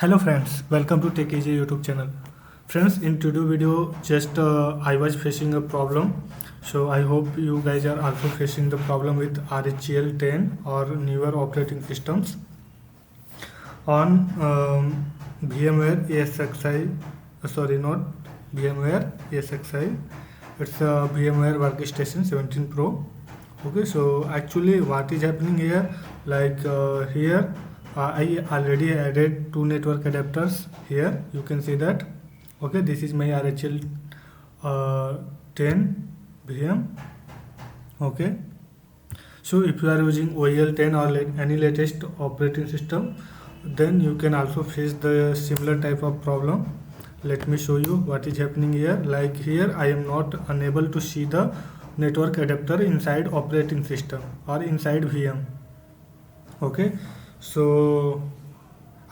Hello friends, welcome to Tech Easy YouTube channel. Friends, in today's video, just I was facing a problem. So I hope you guys are also facing the problem with RHEL 10 or newer operating systems on VMware ESXi. Sorry, not VMware ESXi. It's a VMware Workstation 17 Pro. Okay, so actually what is happening here, here I already added two network adapters here, you can see that. Okay, this is my RHEL 10 VM. Okay, so if you are using OEL 10 or any latest operating system, then you can also face the similar type of problem. Let me show you what is happening here. Like here I am not unable to see the network adapter inside operating system or inside VM. Okay, so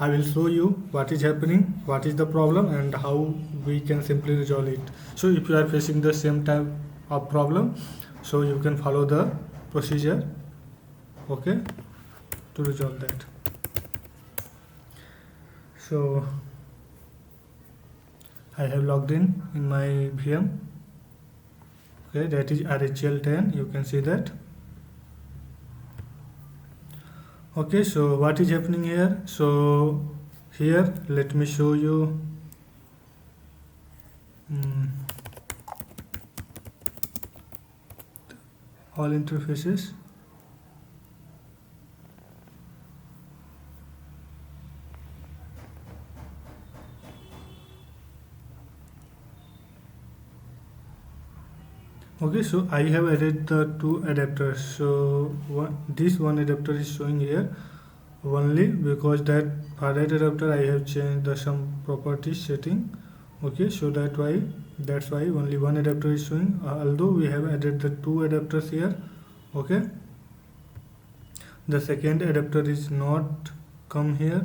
I will show you what is happening, what is the problem, and how we can simply resolve it. So if you are facing the same type of problem, so you can follow the procedure, okay, to resolve that. So I have logged in my VM. Okay, that is RHEL 10, you can see that. Okay, so what is happening here? So here let me show you all interfaces. Okay, so I have added the two adapters. So this one adapter is showing here only because that for that adapter I have changed some properties setting. Okay, so that's why only one adapter is showing, although we have added the two adapters here. Okay, the second adapter is not come here.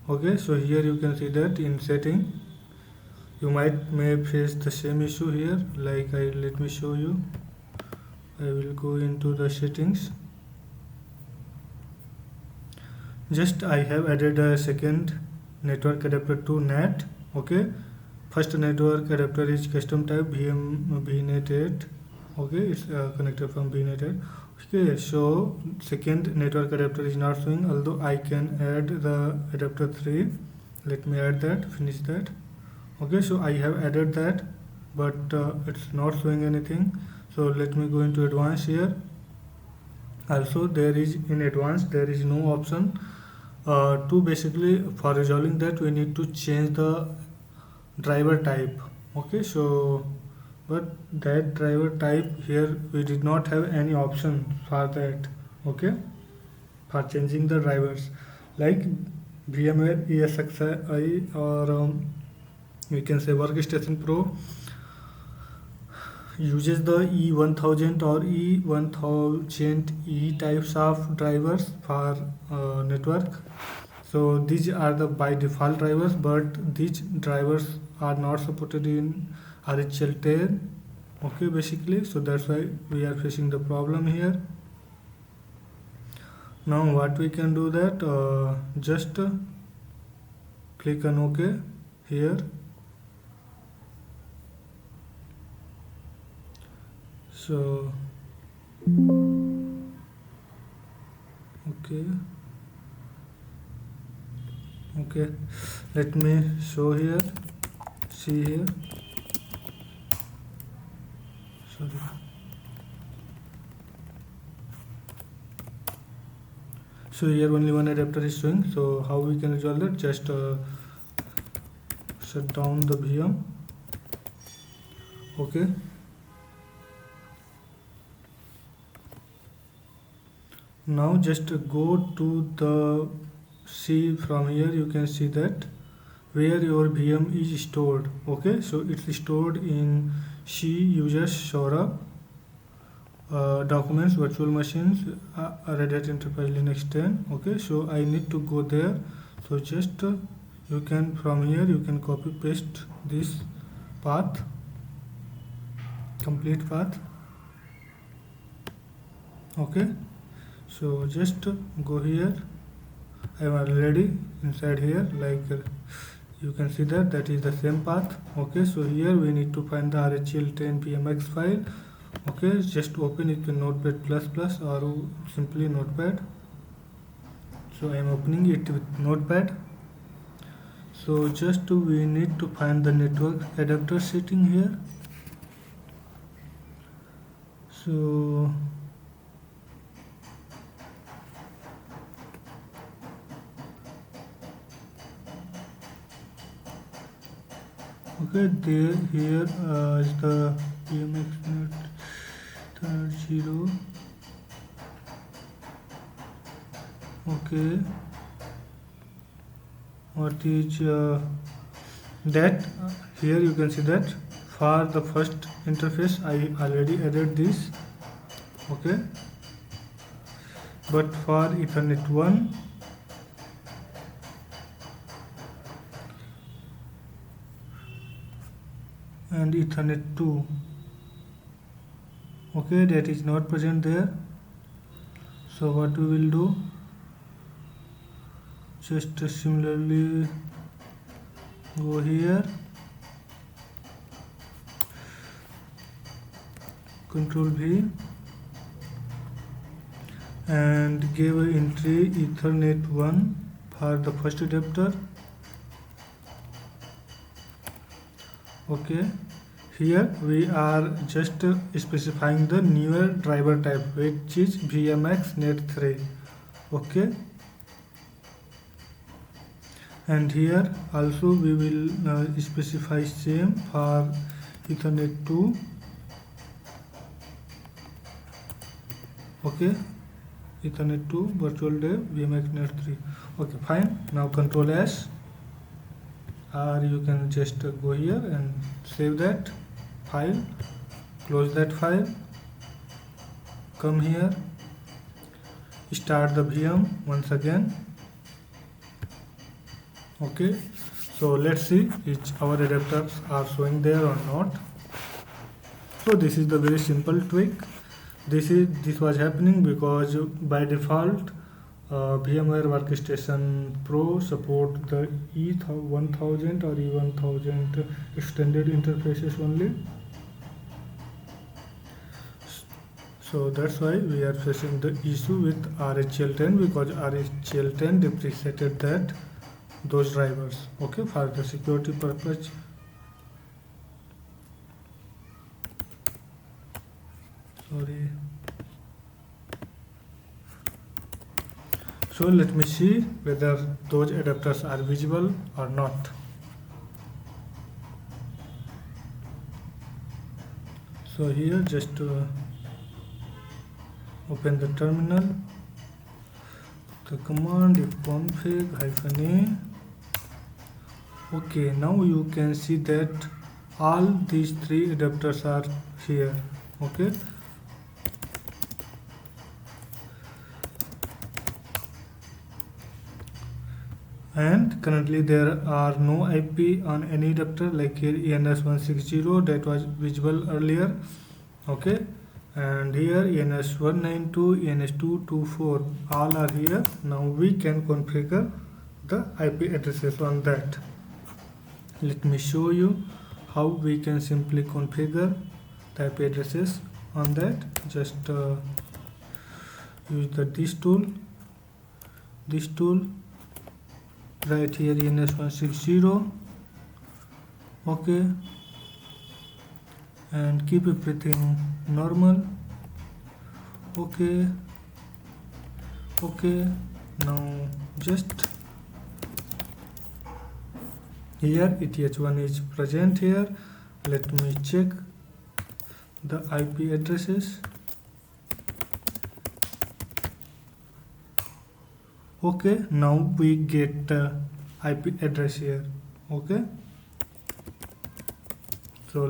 Okay, so here you can see that in setting you may face the same issue here. Let me show you. I will go into the settings. Just I have added a second network adapter to NAT. Okay, first network adapter is custom type VNet 8. Okay, it's connected from VNet 8. Okay, so second network adapter is not showing, although I can add the adapter 3. Let me add that, finish that. Okay, so I have added that, but it's not showing anything. So let me go into advanced here. Also there is in advanced there is no option to basically for resolving that we need to change the driver type. Okay, so but that driver type here we did not have any option for that. Okay, for changing the drivers like VMware ESXi or we can say Workstation Pro uses the E1000 or E1000E types of drivers for network. So these are the by default drivers, but these drivers are not supported in RHEL 10. Okay, basically, so that's why we are facing the problem here. Now what we can do that just click on OK here. So okay, let me show here, see here, sorry. So here only one adapter is showing. So how we can resolve that? Just shut down the VM. Okay, now just go to the see from here, you can see that where your VM is stored. Okay, so it's stored in C users Sora documents virtual machines Red Hat Enterprise Linux 10. Okay, so I need to go there. So just you can from here you can copy paste this path, complete path. Okay, so just go here I am already inside here, like you can see that is the same path. Okay, so here we need to find the RHEL 10 PMX file. Okay, just open it in Notepad++ or simply Notepad. So I am opening it with Notepad. So just we need to find the network adapter setting here. So okay, here is the PMX net 0. Okay, what is that? Here you can see that for the first interface I already added this. Okay, but for Ethernet 1 and Ethernet 2, okay, that is not present there. So what we will do, just similarly go here, Control V, and give a entry Ethernet 1 for the first adapter. Okay, here we are just specifying the newer driver type, which is VMX net 3. Okay, and here also we will specify same for Ethernet 2. Okay, Ethernet 2 virtual dev VMX net 3. Okay, fine. Now Control S, or you can just go here and save that file, close that file, come here, start the VM once again. Okay, so let's see if our adapters are showing there or not. So this is the very simple tweak. This was happening because by default VMware Workstation Pro support the E1000 or E1000 extended interfaces only. So that's why we are facing the issue with RHEL 10, because RHEL 10 deprecated those drivers. Okay, for the security purpose. Sorry. So let me see whether those adapters are visible or not. So here just open the terminal, the command ifconfig -a. Okay, now you can see that all these three adapters are here. Okay, and currently there are no IP on any adapter, like here ENS160 that was visible earlier. Okay, and here ENS192, ENS224 all are here. Now we can configure the IP addresses on that. Let me show you how we can simply configure the IP addresses on that. Just use this tool right here, ENS160. Okay, and keep everything normal. Okay, now just here ETH1 is present here. Let me check the IP addresses. Okay, now we get the IP address here. Okay, so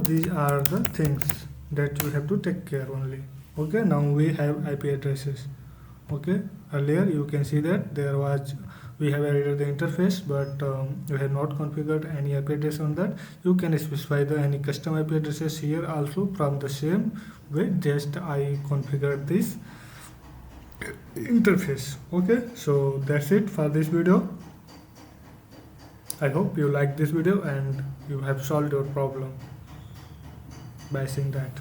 these are the things that you have to take care only. Okay, now we have IP addresses. Okay, earlier you can see that we have added the interface, but we have not configured any IP address on that. You can specify any custom IP addresses here also from the same way. Just I configured this. interface. Okay, so that's it for this video. I hope you like this video and you have solved your problem by seeing that.